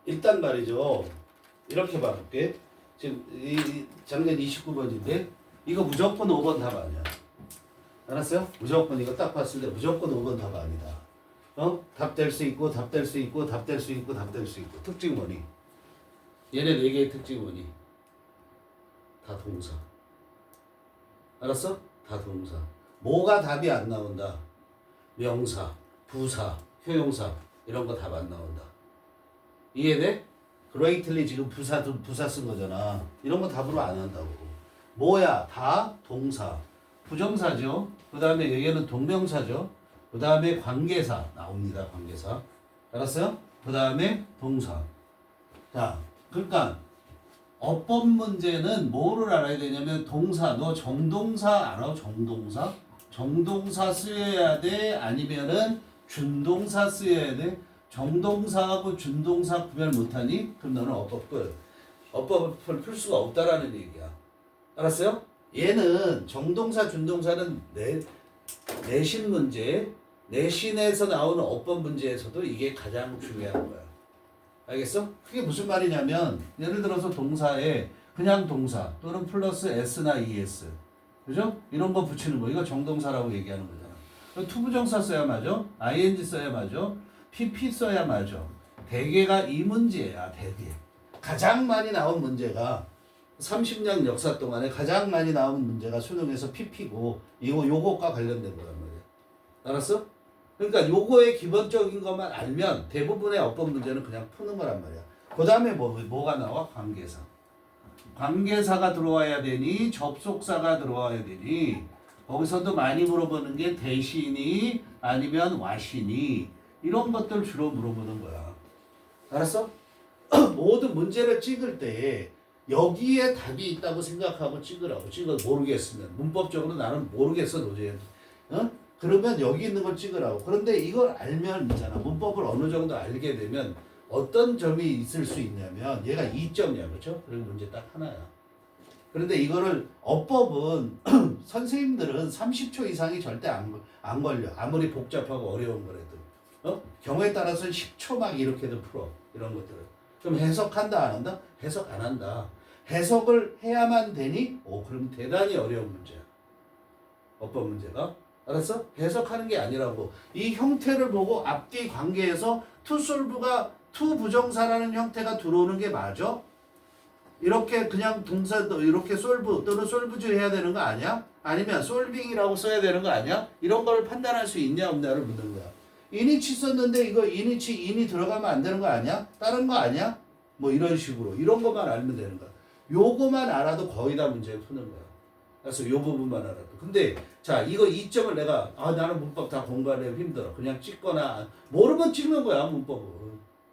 일단 말이죠. 이렇게 봐볼게. 지금 이 장면 29번인데 이거 무조건 5번 답 아니야. 알았어요? 무조건 이거 딱 봤을 때 무조건 5번 답 아니다. 답 될 수 있고 답 될 수 있고 답 될 수 있고 답 될 수 있고 특징 뭐니? 얘네 4개의 특징 뭐니? 다 동사. 알았어? 다 동사. 뭐가 답이 안 나온다? 명사, 부사, 효용사 이런 거 답 안 나온다. 이해돼? greatly 지금 부사 쓴 거잖아. 이런 거 답으로 안 한다고. 뭐야? 다 동사. 부정사죠. 그 다음에 여기는 동명사죠. 그 다음에 관계사 나옵니다. 관계사. 알았어요? 그 다음에 동사. 자, 그러니까 어법 문제는 뭐를 알아야 되냐면 동사. 너 정동사 알아? 정동사? 정동사 쓰여야 돼? 아니면은 준동사 쓰여야 돼? 정동사하고 준동사 구별 못하니? 그럼 너는 어법 끝. 어법을 풀 수가 없다라는 얘기야. 알았어요? 얘는 정동사, 준동사는 내신 문제, 내신에서 나오는 어법 문제에서도 이게 가장 중요한 거야. 알겠어? 그게 무슨 말이냐면 예를 들어서 동사에 그냥 동사 또는 플러스 s나 es 그죠? 이런 거 붙이는 거 이거 정동사라고 얘기하는 거잖아. 투부정사 써야 맞아? ing 써야 맞아? pp 써야 맞아. 대개가 이 문제야. 대개 가장 많이 나온 문제가 30년 역사 동안에 가장 많이 나온 문제가 수능에서 pp고 요거과 관련된 거란 말이야. 알았어? 그러니까 요거의 기본적인 것만 알면 대부분의 어법 문제는 그냥 푸는 거란 말이야. 그 다음에 뭐가 나와? 관계사. 관계사가 들어와야 되니 접속사가 들어와야 되니 거기서도 많이 물어보는 게 대신이 아니면 와신이 이런 것들 주로 물어보는 거야. 알았어? 모든 문제를 찍을 때 여기에 답이 있다고 생각하고 찍으라고. 모르겠으면 문법적으로 나는 모르겠어 도저히. 그러면 여기 있는 걸 찍으라고. 그런데 이걸 알면 있잖아. 문법을 어느 정도 알게 되면 어떤 점이 있을 수 있냐면 얘가 2점이야. 그렇죠? 그리고 문제 딱 하나야. 그런데 이거를 어법은 선생님들은 30초 이상이 절대 안 걸려. 아무리 복잡하고 어려운 거라도. 경우에 따라서는 10초 막 이렇게도 풀어. 이런 것들을. 그럼 해석한다 안 한다? 해석 안 한다. 해석을 해야만 되니? 그럼 대단히 어려운 문제야. 어법 문제가. 알았어? 해석하는 게 아니라고. 이 형태를 보고 앞뒤 관계에서 to solve가 to 부정사라는 형태가 들어오는 게 맞아? 이렇게 그냥 동사도 이렇게 solve 또는 solve주 해야 되는 거 아니야? 아니면 solving이라고 써야 되는 거 아니야? 이런 걸 판단할 수 있냐 없냐를 묻는 거야. in이치 썼는데 이거 in이 들어가면 안 되는 거 아니야? 다른 거 아니야? 뭐 이런 식으로 이런 것만 알면 되는 거야. 요거만 알아도 거의 다 문제 푸는 거야. 그래서 요 부분만 알아도. 근데 자 이거 2점을 내가 나는 문법 다 공부하려면 힘들어. 그냥 찍거나 모르면 찍는 거야 문법은.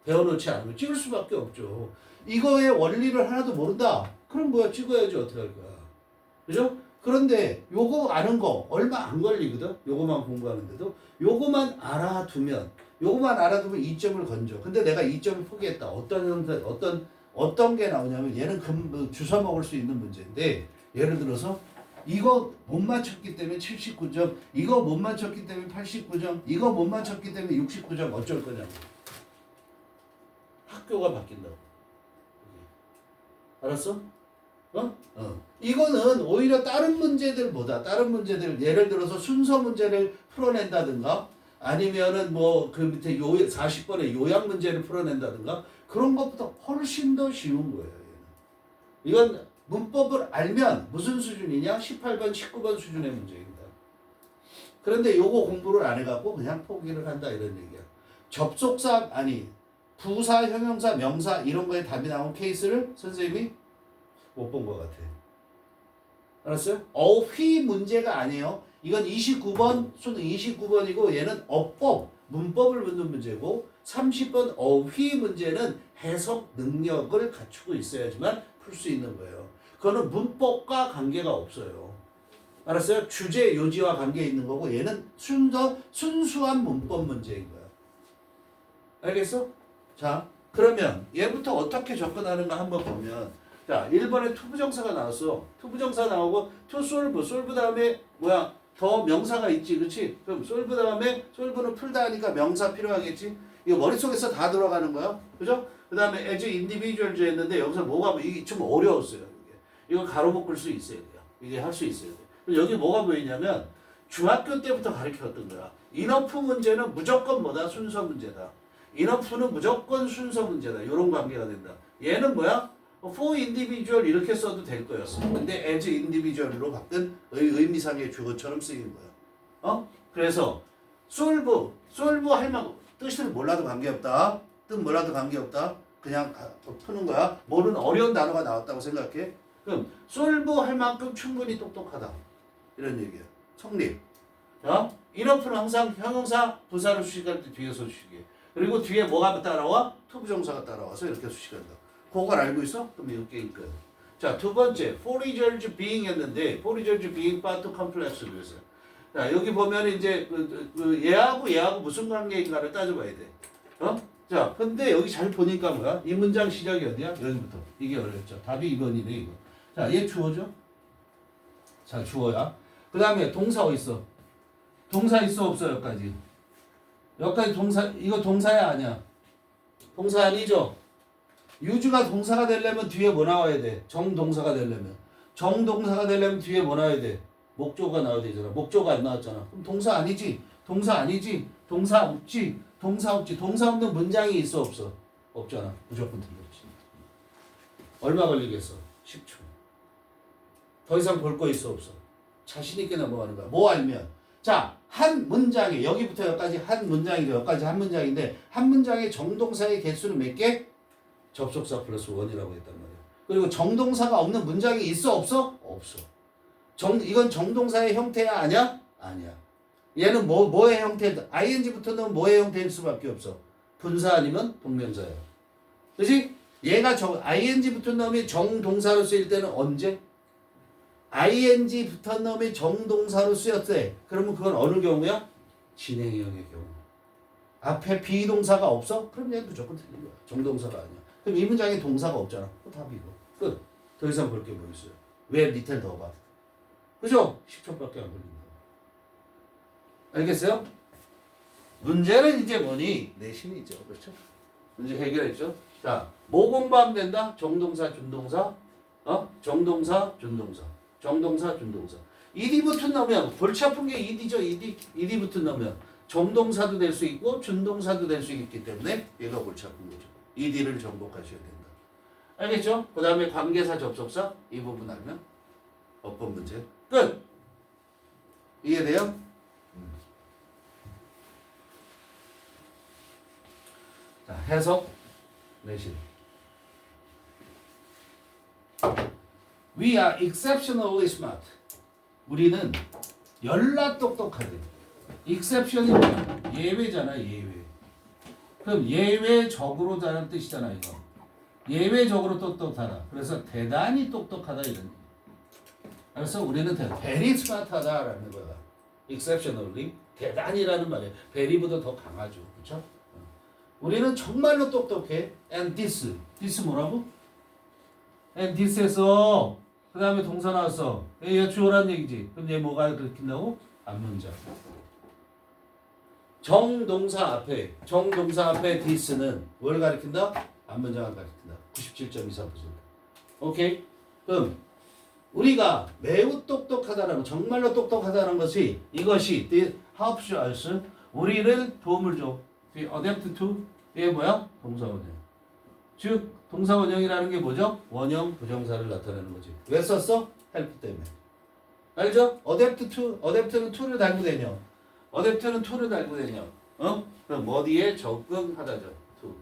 배워놓지 않으면 찍을 수밖에 없죠. 이거의 원리를 하나도 모른다. 그럼 뭐야 찍어야지 어떻게 할 거야. 그죠? 그런데 요거 아는 거 얼마 안 걸리거든. 요거만 공부하는데도 요거만 알아두면 2점을 건져. 근데 내가 2점을 포기했다. 어떤 게 나오냐면 얘는 주워 먹을 수 있는 문제인데 예를 들어서 이거 못 맞췄기 때문에 79점, 이거 못 맞췄기 때문에 89점, 이거 못 맞췄기 때문에 69점 어쩔 거냐고. 학교가 바뀐다고. 알았어? 이거는 오히려 다른 문제들 예를 들어서 순서 문제를 풀어낸다든가 아니면은 그 밑에 40번의 요약 문제를 풀어낸다든가 그런 것보다 훨씬 더 쉬운 거예요. 이건 문법을 알면 무슨 수준이냐? 18번, 19번 수준의 문제입니다. 그런데 요거 공부를 안 해갖고 그냥 포기를 한다 이런 얘기야. 접속사 부사, 형용사, 명사 이런 거에 답이 나온 케이스를 선생님이 못 본 것 같아. 알았어요? 어휘 문제가 아니에요. 이건 29번, 수능 29번이고 얘는 어법, 문법을 묻는 문제고 30번 어휘 문제는 해석 능력을 갖추고 있어야지만 풀 수 있는 거예요. 그거는 문법과 관계가 없어요. 알았어요? 주제, 요지와 관계 있는 거고 얘는 순수한 문법 문제인 거야. 알겠어? 자, 그러면 얘부터 어떻게 접근하는가 한번 보면 자, 1번에 투부정사가 나왔어. 투부정사 나오고 to solve 다음에 더 명사가 있지. 그렇지? 그럼 solve 다음에 solve는 풀다 하니까 명사 필요하겠지? 이거 머릿속에서 다 들어가는 거야. 그죠? 그 다음에 as individuals 했는데 여기서 뭐가 이게 좀 어려웠어요. 이거 가로 묶을 수 있어야 돼요. 이게 할 수 있어야 돼요. 여기 뭐가 보이냐면 중학교 때부터 가르쳤던 거야. 인어프 문제는 무조건 뭐다? 순서 문제다. 인어프는 무조건 순서 문제다. 이런 관계가 된다. 얘는 뭐야? for individual 이렇게 써도 될 거였어. 근데 as individual로 바꾼 의미상의 주어처럼 쓰인 거야. 그래서 solve 할 만 뜻을 몰라도 관계없다. 뜻 몰라도 관계없다. 그냥 푸는 거야. 뭐는 어려운 단어가 나왔다고 생각해. 그럼 solve 할 만큼 충분히 똑똑하다. 이런 얘기야. 성립. 인어프는 항상 형용사, 부사를 수식할 때 뒤에서 수식해. 그리고 뒤에 뭐가 따라와? 투부정사가 따라와서 이렇게 수식한다. 그걸 알고 있어? 그럼 이렇게 끝. 자, 두 번째, for results being 했는데, for results being part complex로 했어요. 자, 여기 보면 이제 얘하고 무슨 관계인가를 따져봐야 돼. 자, 근데 여기 잘 보니까 뭐야? 이 문장 시작이 어디야? 여기부터. 이게 어렵죠. 답이 2번이네, 이거. 자, 얘 주어죠? 자, 주어야. 그 다음에 동사 어디 있어? 동사 있어, 없어, 여기까지? 여기까지 동사, 이거 동사야, 아니야? 동사 아니죠? 유주가 동사가 되려면 뒤에 뭐 나와야 돼? 정동사가 되려면. 정동사가 되려면 뒤에 뭐 나와야 돼? 목조가 나와야 되잖아. 목조가 안 나왔잖아. 그럼 동사 아니지? 동사 아니지? 동사 없지? 동사 없지? 동사 없는 문장이 있어, 없어? 없잖아. 무조건 틀렸지. 얼마 걸리겠어? 10초. 더 이상 볼 거 있어, 없어? 자신 있게 넘어가는 거야. 뭐 알면? 자, 한 문장에 여기부터 여기까지 한 문장이죠. 여기까지 한 문장인데 한 문장의 정동사의 개수는 몇 개? 접속사 플러스 1이라고 했단 말이야. 그리고 정동사가 없는 문장이 있어, 없어? 없어. 이건 정동사의 형태야, 아니야? 아니야. 얘는 뭐의 형태다? ing부터 넣으면 뭐의 형태일 수밖에 없어. 분사 아니면 동명사야. 그렇지? 얘가 ing부터 넣으면 정동사로 쓰일 때는 언제? ing부터 넣으면 정동사로 쓰였대. 그러면 그건 어느 경우야? 진행형의 경우. 앞에 비동사가 없어? 그럼 얘는 무조건 틀린 거야. 정동사가 아니야. 그럼 이 문장에 동사가 없잖아. 답이고. 끝. 더 이상 볼 게 뭐 있어요? 왜 밑에 더 봐? 그죠? 10초밖에 안 걸린다. 알겠어요? 문제는 이제 뭐니? 내신이죠. 그렇죠? 문제 해결했죠? 자, 뭐 공부하면 된다? 정동사, 준동사, 정동사, 준동사. 정동사, 준동사. ed 붙은 넣으면 골치 아픈 게 ed죠. ed 붙은 넣으면 정동사도 될 수 있고 준동사도 될 수 있기 때문에 얘가 골치 아픈 거죠. ed를 정복하셔야 된다. 알겠죠? 그 다음에 관계사, 접속사 이 부분 알면 어법 문제 끝. 이해돼요? 자, 해석 내신. We are exceptionally smart. 우리는 열나 똑똑하대. exception이 뭐야? 예외잖아, 예외. 그럼 예외적으로 다는 뜻이잖아, 이거. 예외적으로 똑똑하다. 그래서 대단히 똑똑하다 이런 얘기. 그래서 우리는 very smart하다라는 거야. exceptionally 대단히라는 말이야. very보다 더 강하죠, 그렇죠? 우리는 정말로 똑똑해. and this 뭐라고? and this에서 그 다음에 동사 나왔어. 얘 주어란 얘기지. 그럼 얘 뭐가 일으킨다고? 앞문장. 정동사 앞에 this는 뭘 가리킨다? 앞문장을 가리킨다. 97.23%. 오케이? 그럼 우리가 매우 똑똑하다는 것, 정말로 똑똑하다는 것이 이것이 helps us 우리를 도움을 줘. adapt to 이게 뭐야? 동사 원형. 즉 동사 원형이라는 게 뭐죠? 원형 부정사를 나타내는 거지. 왜 썼어? help 때문에. 알죠? adapt는 to를 달고 되냐? adapt는 to를 달고 되냐? 그럼 어디에 적응하다죠. to.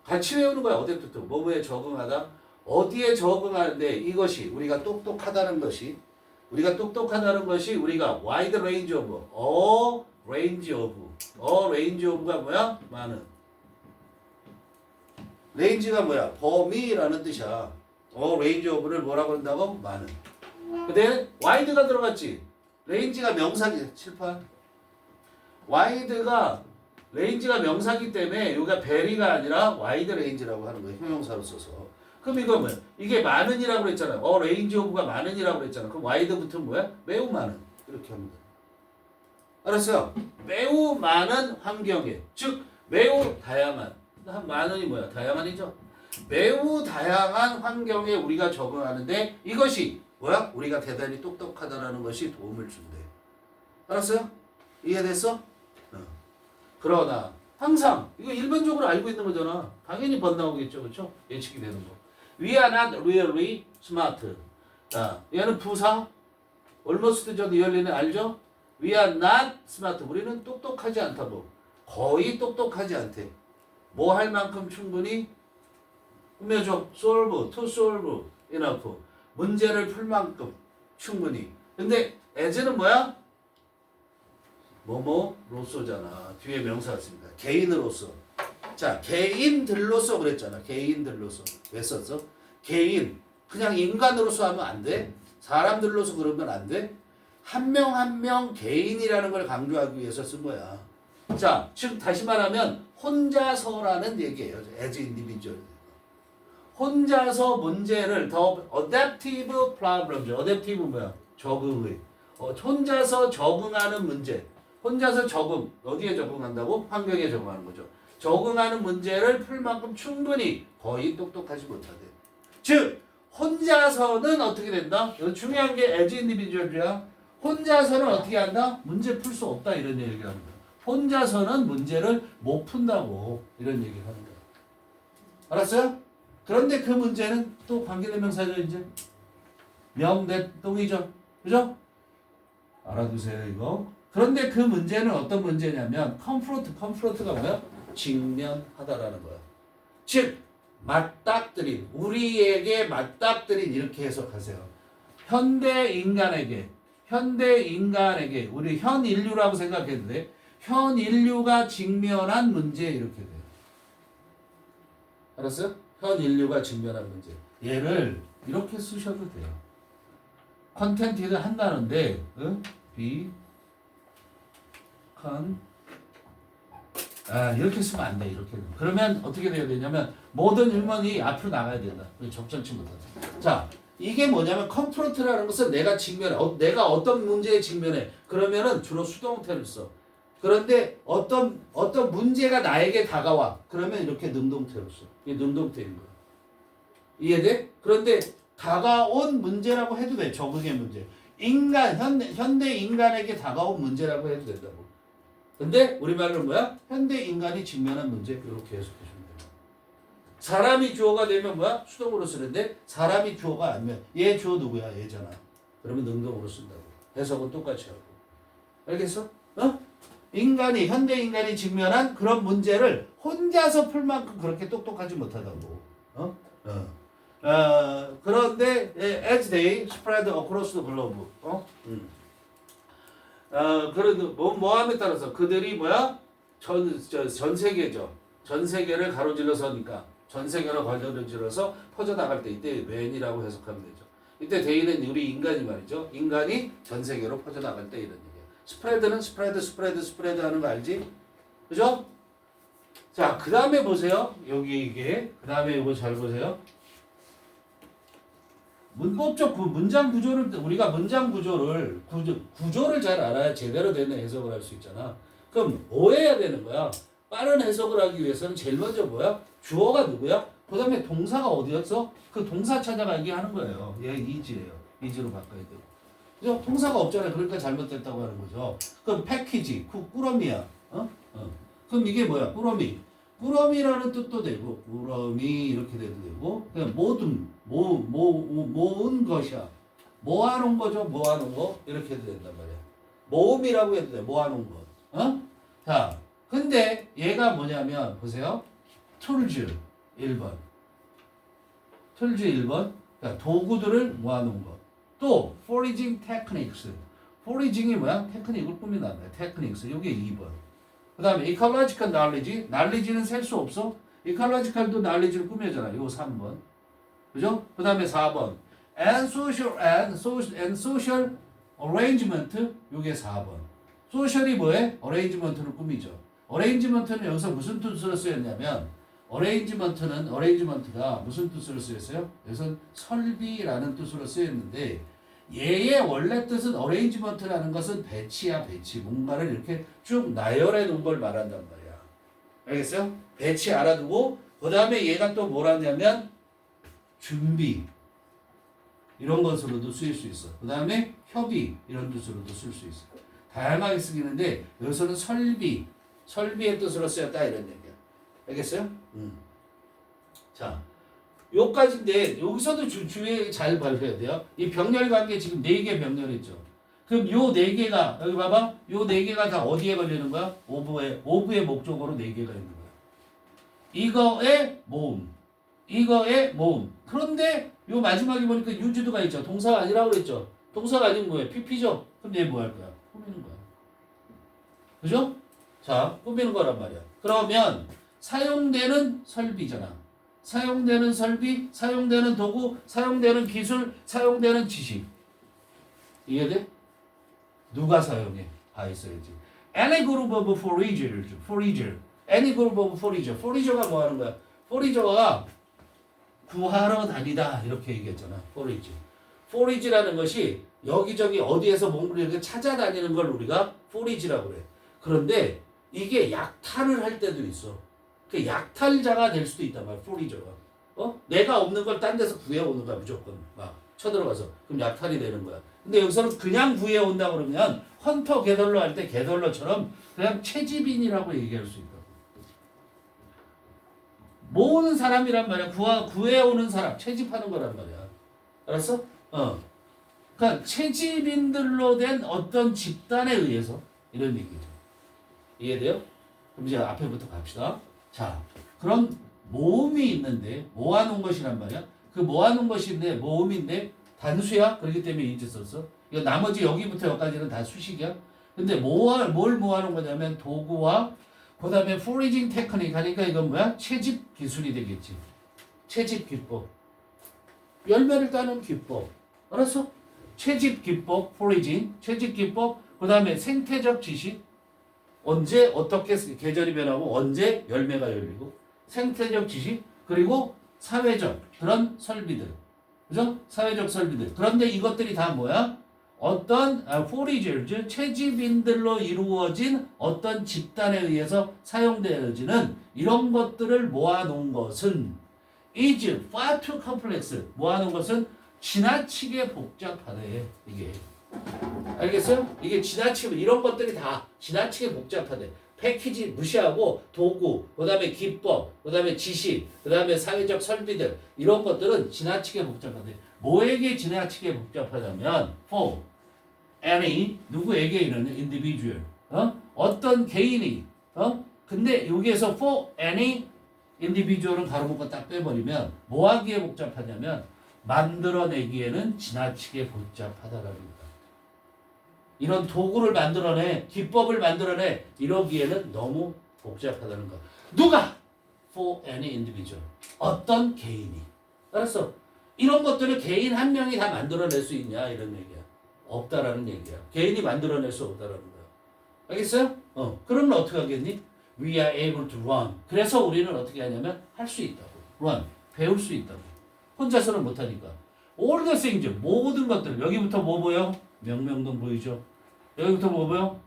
같이 외우는 거야. adapt to. 뭐뭐에 적응하다. 어디에 적응하는데 이것이 우리가 똑똑하다는 것이 우리가 wide range of range of가 뭐야? 많은. range가 뭐야? 범위라는 뜻이야. range of를 뭐라고 한다고? 많은. 근데 wide가 들어갔지. range가 명사기 7판. wide가 range가 명사기 때문에 여기가 very가 아니라 wide range라고 하는 거야. 형용사로 써서. 그럼 이거 뭐야? 이게 많은이라고 그랬잖아. range of가 많은이라고 그랬잖아. 그럼 wide 붙으면 뭐야? 매우 많은. 이렇게 합니다. 알았어요? 매우 많은 환경에, 즉 매우 다양한. 많은이 뭐야? 다양한이죠. 매우 다양한 환경에 우리가 적응하는데 이것이 뭐야? 우리가 대단히 똑똑하다라는 것이 도움을 준대. 알았어요? 이해됐어? 그러나 항상 이거 일반적으로 알고 있는 거잖아. 당연히 번나오겠죠, 그렇죠? 예측이 되는 거. We are not really smart. 자, 얘는 부사. almost 전 이열리는 알죠? We are not smart. 우리는 똑똑하지 않다고. 거의 똑똑하지 않대. 뭐 할 만큼 충분히 꾸며줘. solve, to solve, enough. 문제를 풀 만큼 충분히. 근데 as는 뭐야? 뭐뭐로서잖아. 뒤에 명사가 있습니다. 개인으로서. 자, 개인들로서 그랬잖아. 개인들로서. 왜 썼어? 개인. 그냥 인간으로서 하면 안 돼. 사람들로서 그러면 안 돼. 한 명 한 명 개인이라는 걸 강조하기 위해서 쓴 거야. 자, 즉 다시 말하면 혼자서라는 얘기예요. as individual. 혼자서 문제를 더 adaptive problems. adaptive 뭐야? 적응의. 혼자서 적응하는 문제. 혼자서 적응. 어디에 적응한다고? 환경에 적응하는 거죠. 적응하는 문제를 풀 만큼 충분히 거의 똑똑하지 못하대. 즉 혼자서는 어떻게 된다? 이거 중요한 게 as individual이야. 혼자서는 어떻게 한다? 문제 풀 수 없다 이런 얘기를 합니다. 혼자서는 문제를 못 푼다고 이런 얘기를 하는 거야. 알았어요? 그런데 그 문제는 또 관계대명사죠 이제. 명대동이죠. 그죠? 알아두세요 이거. 그런데 그 문제는 어떤 문제냐면 confront가 뭐야? 직면하다라는 거야. 즉 맞닥뜨린 우리에게 맞닥뜨린 이렇게 해석하세요. 현대 인간에게 우리 현 인류라고 생각해도 돼. 현 인류가 직면한 문제 이렇게 돼요. 알았어요? 현 인류가 직면한 문제. 얘를 이렇게 쓰셔도 돼요. 컨텐티를 한다는데 이렇게 쓰면 안 돼. 이렇게. 그러면 어떻게 돼야 되냐면 모든 일문이 앞으로 나가야 된다. 적절치 못하다. 자, 이게 뭐냐면 컨프런트라는 것은 내가 직면해. 내가 어떤 문제에 직면해. 그러면은 주로 수동태를 써. 그런데 어떤 문제가 나에게 다가와. 그러면 이렇게 능동태로 써. 이게 능동태인 거야. 이해돼? 그런데 다가온 문제라고 해도 돼. 적응의 문제. 현대 인간에게 다가온 문제라고 해도 된다고. 근데 우리말로 뭐야? 현대 인간이 직면한 문제 이렇게 해석해 주면 돼요. 사람이 주어가 되면 뭐야? 수동으로 쓰는데 사람이 주어가 아니면 얘 주어 누구야? 얘잖아. 그러면 능동으로 쓴다고. 해석은 똑같이 하고. 알겠어? 현대 인간이 직면한 그런 문제를 혼자서 풀 만큼 그렇게 똑똑하지 못하다고. 그런데 as they spread across the globe. 그래도 뭐함에 따라서 그들이 뭐야? 전 세계죠. 전 세계를 가로질러서니까 전 세계를 가로질러서 퍼져나갈 때 이때 when이라고 해석하면 되죠. 이때 day는 우리 인간이 말이죠. 인간이 전 세계로 퍼져나갈 때 이런 얘기야. 스프레드는 스프레드 하는 거 알지? 그죠? 자, 그 다음에 보세요. 여기 이게 그 다음에 이거 잘 보세요. 문법적 문장 구조를 우리가 문장 구조를 잘 알아야 제대로 되는 해석을 할 수 있잖아. 그럼 뭐 해야 되는 거야? 빠른 해석을 하기 위해서는 제일 먼저 뭐야? 주어가 누구야? 그 다음에 동사가 어디였어? 그 동사 찾아가기 하는 거예요. 얘 is예요. is로 바꿔야 되고. 그죠? 동사가 없잖아요. 그러니까 잘못됐다고 하는 거죠. 그럼 패키지, 꾸러미야. 그럼 이게 뭐야? 꾸러미라는 뜻도 되고, 꾸러미 이렇게 돼도 되고, 그냥 모은 것이야. 모아놓은 거죠. 모아놓은 거 이렇게 해도 된단 말이야. 모음이라고 해도 돼. 모아놓은 거. 자, 근데 얘가 뭐냐면 보세요. 툴즈 1번. 툴즈 1번. 그러니까 도구들을 모아놓은 거. 또 foraging techniques. foraging이 뭐야? 테크닉을 꾸민다는 거야. techniques. 이게 2번. 그 다음에 ecological knowledge. knowledge는 셀 수 없어. ecological도 knowledge를 꾸며잖아. 이거 3번. 그죠? 그 다음에 4번. and social arrangement. 이게 4번. social이 뭐해? arrangement를 꾸미죠. arrangement는 여기서 무슨 뜻으로 쓰였냐면 arrangement가 무슨 뜻으로 쓰였어요? 여기서 설비라는 뜻으로 쓰였는데 얘의 원래 뜻은 arrangement라는 것은 배치야, 배치. 뭔가를 이렇게 쭉 나열해 놓은 걸 말한단 말이야. 알겠어요? 배치 알아두고 그 다음에 얘가 또 뭐라냐면 준비 이런 것으로도 쓰일 수 있어. 그 다음에 협의 이런 뜻으로도 쓸 수 있어. 다양하게 쓰기는데 여기서는 설비의 뜻으로 쓰였다 이런 얘기야. 알겠어요? 자, 요까지인데 여기서도 주의에 잘 봐줘야 돼요. 이 병렬 관계 지금 4개 병렬이죠. 그럼 요 4개가 여기 봐봐. 요 4개가 다 어디에 걸리는 거야? 오브의 목적어로 4개가 있는 거야. 이거의 모음. 이거의 모음. 그런데 요 마지막에 보니까 유즈드가 있죠. 동사가 아니라고 그랬죠. 동사가 아니면 뭐예요? PP죠. 그럼 얘 뭐 할 거야? 꾸미는 거야. 그죠? 자, 꾸미는 거란 말이야. 그러면 사용되는 설비잖아. 사용되는 설비, 사용되는 도구, 사용되는 기술, 사용되는 지식. 이해돼? 누가 사용해? 다 있어야지. Any group of forager. Any group of forager. forager가 뭐 하는 거야? forager가 구하러 다니다. 이렇게 얘기했잖아. forage. forage라는 것이 여기저기 어디에서 뭔가를 이렇게 찾아다니는 걸 우리가 forage라고 그래. 그런데 이게 약탈을 할 때도 있어. 그 약탈자가 될 수도 있단 말이야. forager가. 내가 없는 걸 딴 데서 구해오는 거야. 무조건. 막 쳐들어가서. 그럼 약탈이 되는 거야. 근데 여기서는 그냥 구해온다 그러면 헌터 게덜러 할 때 게덜러처럼 그냥 채집인이라고 얘기할 수 있다고. 모으는 사람이란 말이야. 구해오는 사람. 채집하는 거란 말이야. 알았어? 그러니까 채집인들로 된 어떤 집단에 의해서 이런 얘기죠. 이해돼요? 그럼 이제 앞에부터 갑시다. 자, 그럼 모음이 있는데 모아놓은 것이란 말이야. 그 모아놓은 것인데 모음인데 단수야. 그렇기 때문에 이제 썼어. 이거 나머지 여기부터 여기까지는 다 수식이야. 근데 뭘 모아놓은 거냐면 도구와 그 다음에 foraging 테크닉 하니까 이건 뭐야? 채집 기술이 되겠지. 채집 기법. 열매를 따는 기법. 알았어? 채집 기법, foraging, 채집 기법, 그 다음에 생태적 지식. 언제 어떻게 계절이 변하고 언제 열매가 열리고 생태적 지식 그리고 사회적 그런 설비들. 그죠? 사회적 설비들. 그런데 이것들이 다 뭐야? 어떤 foragers, 채집인들로 이루어진 어떤 집단에 의해서 사용되어지는 이런 것들을 모아놓은 것은 is far too complex. 모아놓은 것은 지나치게 복잡하대. 이게. 알겠어요? 이게 지나치게 이런 것들이 다 지나치게 복잡하대. 패키지 무시하고 도구, 그 다음에 기법, 그 다음에 지식, 그 다음에 사회적 설비들 이런 것들은 지나치게 복잡하대. 뭐에게 지나치게 복잡하냐면 for any 누구에게 이러냐 individual 어떤 개인이 근데 여기에서 for any individual은 가로 묶어 딱 빼버리면 뭐 하기에 복잡하냐면 만들어내기에는 지나치게 복잡하다라는 거다. 이런 도구를 만들어내, 기법을 만들어내 이러기에는 너무 복잡하다는 거. 누가? For any individual. 어떤 개인이. 알았어? 이런 것들을 개인 한 명이 다 만들어낼 수 있냐 이런 얘기야. 없다라는 얘기야. 개인이 만들어낼 수 없다라는 거야. 알겠어요? 그러면 어떻게 하겠니? We are able to run. 그래서 우리는 어떻게 하냐면 할 수 있다고. run. 배울 수 있다고. 혼자서는 못하니까. all the things. 모든 것들. 여기부터 뭐 보여? 명명동 보이죠? 여기부터 뭐 보여?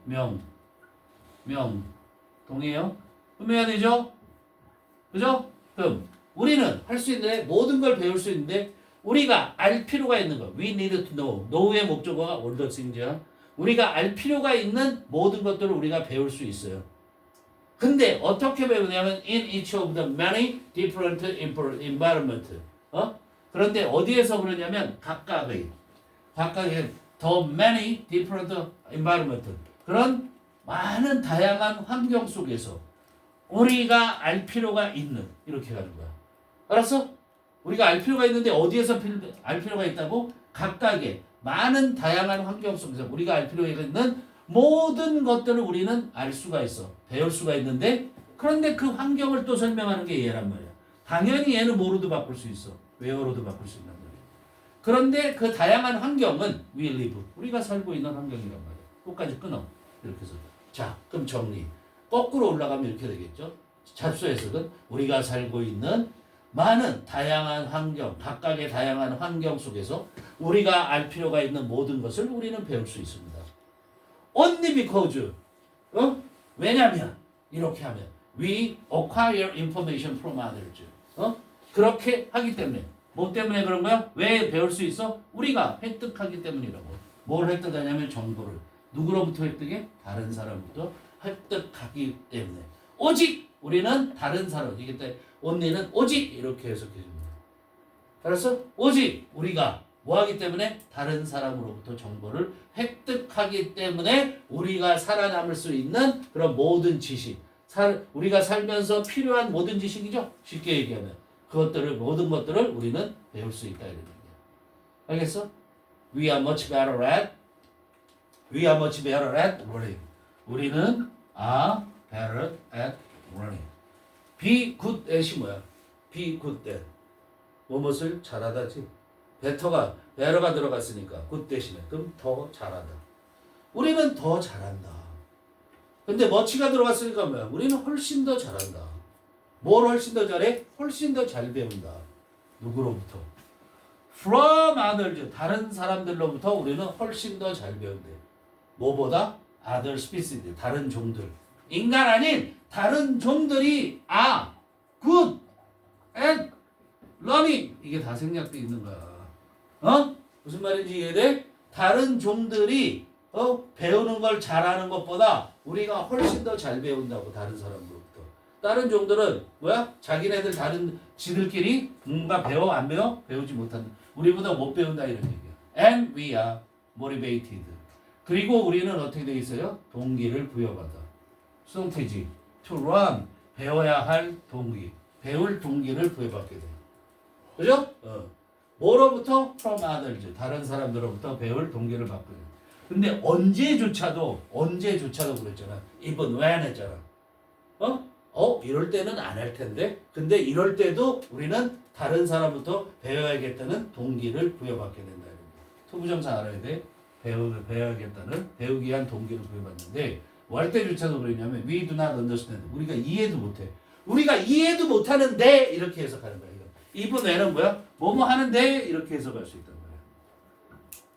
동이에요? 그럼 해야 되죠? 그죠? 그럼 우리는 할 수 있는데 모든 걸 배울 수 있는데 우리가 알 필요가 있는 거. We need to know. know의 목적어가 all the things야. 우리가 알 필요가 있는 모든 것들을 우리가 배울 수 있어요. 근데 어떻게 배우냐면 in each of the many different environment. 그런데 어디에서 그러냐면 각각의 the many different environment. 그런 많은 다양한 환경 속에서 우리가 알 필요가 있는 이렇게 가는 거야. 알았어? 우리가 알 필요가 있는데 어디에서 알 필요가 있다고? 각각의 많은 다양한 환경 속에서 우리가 알 필요가 있는 모든 것들을 우리는 알 수가 있어. 배울 수가 있는데 그런데 그 환경을 또 설명하는 게 얘란 말이야. 당연히 얘는 뭐로도 바꿀 수 있어. where로도 바꿀 수 있는 거야. 그런데 그 다양한 환경은 we live. 우리가 살고 있는 환경이란 말이야. 끝까지 끊어. 이렇게 해서. 자, 그럼 정리. 거꾸로 올라가면 이렇게 되겠죠. 잡수 해석은 우리가 살고 있는 많은 다양한 환경, 각각의 다양한 환경 속에서 우리가 알 필요가 있는 모든 것을 우리는 배울 수 있습니다. Only because, 왜냐면 이렇게 하면 We acquire information from others. 그렇게 하기 때문에. 뭐 때문에 그런 거야? 왜 배울 수 있어? 우리가 획득하기 때문이라고. 뭘 획득하냐면 정보를. 누구로부터 획득해? 다른 사람부터 획득하기 때문에. 오직 우리는 다른 사람. 이게 때 only는 오직 이렇게 해석해 줍니다. 알았어? 오직 우리가 뭐 하기 때문에? 다른 사람으로부터 정보를 획득하기 때문에 우리가 살아남을 수 있는 그런 모든 지식. 우리가 살면서 필요한 모든 지식이죠. 쉽게 얘기하면. 그것들을 모든 것들을 우리는 배울 수 있다 이런 얘기야. 알겠어? We are much better at learning. 우리는 are better at learning. Be good at이 뭐야? Be good at. 무엇을 잘하다지. better가 들어갔으니까 good 대신에 그럼 더 잘하다. 우리는 더 잘한다. 근데 much가 들어갔으니까 뭐야? 우리는 훨씬 더 잘한다. 뭘 훨씬 더 잘해? 훨씬 더 잘 배운다. 누구로부터? From others. 다른 사람들로부터 우리는 훨씬 더 잘 배운대. 뭐보다? Other species. 다른 종들. 인간 아닌 다른 종들이 are good at learning. 이게 다 생략돼 있는 거야. 무슨 말인지 이해돼? 다른 종들이 배우는 걸 잘하는 것보다 우리가 훨씬 더 잘 배운다고. 다른 사람으로부터. 다른 종들은 뭐야? 자기네들 다른 지들끼리 뭔가 배워 안 배워? 배우지 못한다. 우리보다 못 배운다 이런 얘기야. And we are motivated. 그리고 우리는 어떻게 돼 있어요? 동기를 부여받아. 수동태지. To run. 배워야 할 동기. 배울 동기를 부여받게 돼. 그죠? 뭐로부터? From others. 다른 사람들로부터 배울 동기를 받게 돼. 근데 언제조차도 그랬잖아. even when 했잖아. 이럴 때는 안 할 텐데. 근데 이럴 때도 우리는 다른 사람부터 배워야겠다는 동기를 부여받게 된다. 투부정사 알아야 돼. 배워야겠다는, 배우기 위한 동기를 부여받는데, 뭐 할 때조차도 그러냐면, we do not understand. 우리가 이해도 못해. 우리가 이해도 못하는데, 이렇게 해석하는 거야. even when은 뭐야? 뭐뭐 하는데, 이렇게 해석할 수 있단 말이야.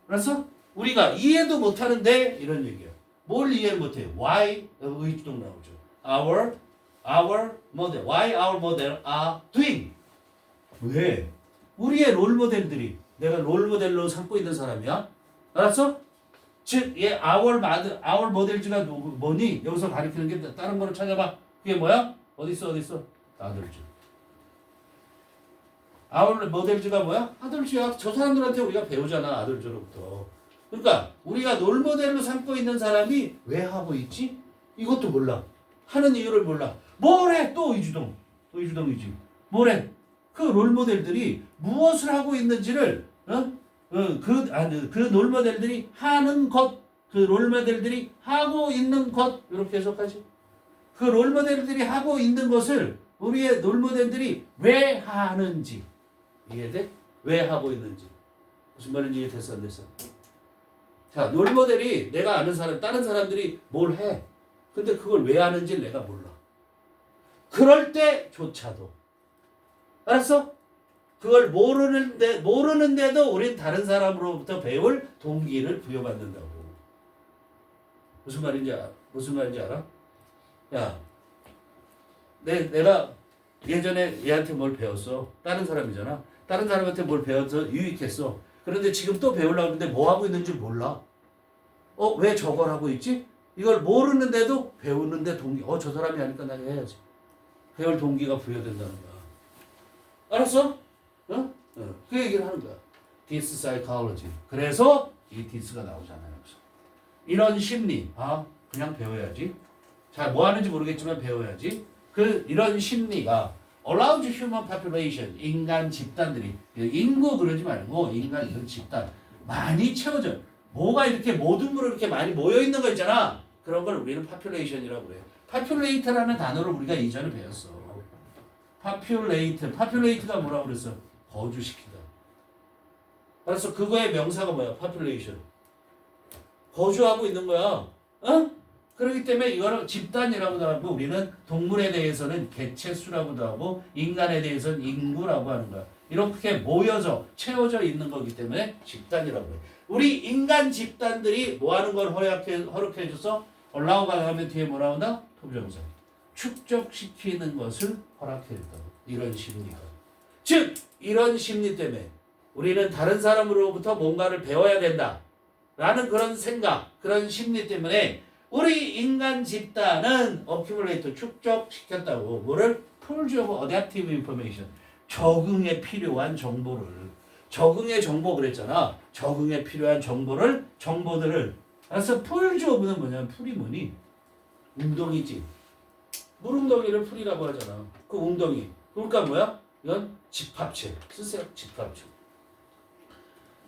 알았어? 우리가 이해도 못하는데, 이런 얘기야. 뭘 이해를 못해? Why? 의주동 나오죠. Our model. Why our model are doing? 왜? 우리의 롤 모델들이 내가 롤 모델로 삼고 있는 사람이야. 알았어? 즉, our 모델즈가 뭐니? 여기서 가리키는 게 다른 거로 찾아봐. 그게 뭐야? 어딨어? 아들즈. our 모델즈가 뭐야? 아들즈야. 저 사람들한테 우리가 배우잖아. 아들즈로부터. 그러니까 우리가 롤 모델로 삼고 있는 사람이 왜 하고 있지? 이것도 몰라. 하는 이유를 몰라. 뭘 해? 또 의주동이지. 뭘 해? 그 롤모델들이 무엇을 하고 있는지를, 그 롤모델들이 하는 것, 그 롤모델들이 하고 있는 것, 이렇게 해석하지. 그 롤모델들이 하고 있는 것을 우리의 롤모델들이 왜 하는지. 이해돼? 왜 하고 있는지. 무슨 말인지 이해됐어, 안 됐어? 자, 롤모델이 내가 아는 사람, 다른 사람들이 뭘 해. 근데 그걸 왜 하는지 내가 몰라. 그럴 때조차도. 알았어? 그걸 모르는데도 우린 다른 사람으로부터 배울 동기를 부여받는다고. 무슨 말인지 알아? 야, 내가 예전에 얘한테 뭘 배웠어. 다른 사람이잖아. 다른 사람한테 뭘 배워서 유익했어. 그런데 지금 또 배우려고 하는데 뭐 하고 있는지 몰라. 왜 저걸 하고 있지? 이걸 모르는데도 배우는데 동기. 저 사람이 하니까 나 해야지. 배울 동기가 부여된다는 거야. 알았어? 그 얘기를 하는 거야. This psychology. 그래서 이 this가 나오잖아요. 이런 심리. 그냥 배워야지. 잘 뭐 하는지 모르겠지만 배워야지. 이런 심리가 allows human population. 인간 집단들이. 인구 그러지 말고 인간 이런 집단. 많이 채워져. 뭐가 이렇게 모든 물을 이렇게 많이 모여 있는 거 있잖아. 그런 걸 우리는 population이라고 그래요. populate라는 단어를 우리가 이전에 배웠어. populate가 뭐라고 그랬어? 거주시키다. 그래서 그거의 명사가 뭐야? population. 거주하고 있는 거야. 그렇기 때문에 이거를 집단이라고도 하고 우리는 동물에 대해서는 개체수라고도 하고 인간에 대해서는 인구라고 하는 거야. 이렇게 모여져 채워져 있는 거기 때문에 집단이라고 해. 우리 인간 집단들이 뭐 하는 걸 허락해 줘서 allow가 나오면 뒤에 뭐 나온다? 토부정사. 축적시키는 것을 허락했다. 이런 심리가. 즉 이런 심리 때문에 우리는 다른 사람으로부터 뭔가를 배워야 된다. 라는 그런 생각, 그런 심리 때문에 우리 인간 집단은 어큐뮬레이터 축적시켰다고. 뭐를? Pools of Adaptive Information. 적응에 필요한 정보를. 적응의 정보 그랬잖아. 적응에 필요한 정보들을. 그래서 Pools of는 뭐냐면 풀이 뭐니? 웅덩이지. 물웅덩이를 풀이라고 하잖아. 그 웅덩이. 그러니까 뭐야? 이건 집합체. 쓰세요. 집합체.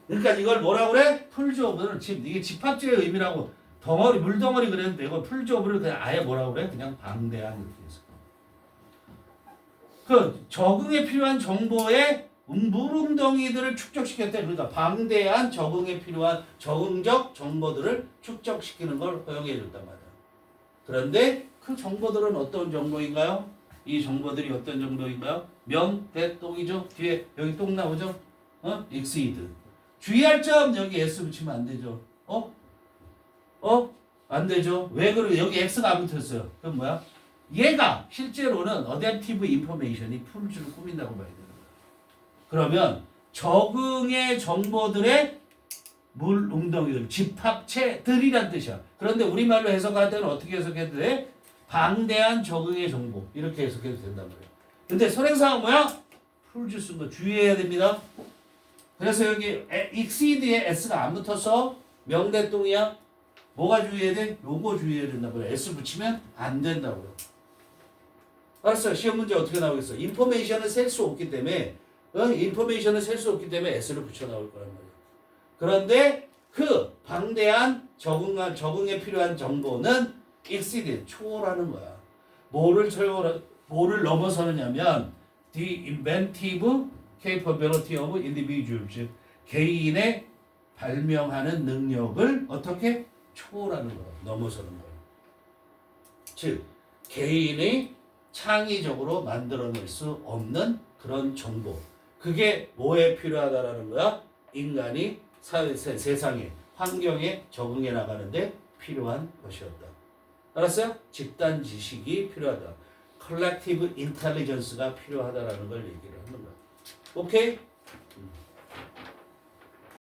그러니까 이걸 뭐라고 그래? Pools of는 이게 집합체의 의미라고. 덩어리, 물덩어리 그래도 되고 Pools of를 그냥 아예 뭐라고 그래? 그냥 방대한 이렇게 해서. 그 적응에 필요한 정보의 물웅덩이들을 축적시켰대. 그러니까 방대한 적응에 필요한 적응적 정보들을 축적시키는 걸 허용해 줬단 말이야. 그런데 그 정보들은 어떤 정보인가요? 이 정보들이 어떤 정보인가요? 명, 대, 똥이죠. 뒤에 여기 똥 나오죠? exceed. 주의할 점 여기 s 붙이면 안 되죠. 안 되죠. 왜 그래? 여기 x가 안 붙었어요. 그럼 뭐야? 얘가 실제로는 어댑티브 인포메이션이 풀줄을 꾸민다고 봐야 되는 거야. 그러면 적응의 정보들의 물 웅덩이들, 집합체들이란 뜻이야. 그런데 우리말로 해석할 때는 어떻게 해석해도 돼? 방대한 적응의 정보. 이렇게 해석해도 된단 말이야. 근데 선행사가 뭐야? 풀줄 쓴 거 주의해야 됩니다. 그래서 여기 exceed에 s가 안 붙어서 명대똥이야. 뭐가 주의해야 돼? 요거 주의해야 된다고요. s 붙이면 안 된다고요. 알았어요. 시험 문제 어떻게 나오겠어? 인포메이션을 셀 수 없기 때문에 인포메이션을 셀 수 없기 때문에 s를 붙여 나올 거란 말이야. 그런데 그 방대한 적응에 필요한 정보는 exceed, 초월하는 거야. 뭐를 넘어서느냐면 the inventive capability of individual, 즉 개인의 발명하는 능력을 어떻게 초월하는 거야. 넘어서는 거야. 즉 개인이 창의적으로 만들어낼 수 없는 그런 정보. 그게 뭐에 필요하다라는 거야? 인간이 세상에, 환경에 적응해 나가는데 필요한 것이었다. 알았어요? 집단 지식이 필요하다. 컬렉티브 인텔리전스가 필요하다라는 걸 얘기를 하는 거야. 오케이?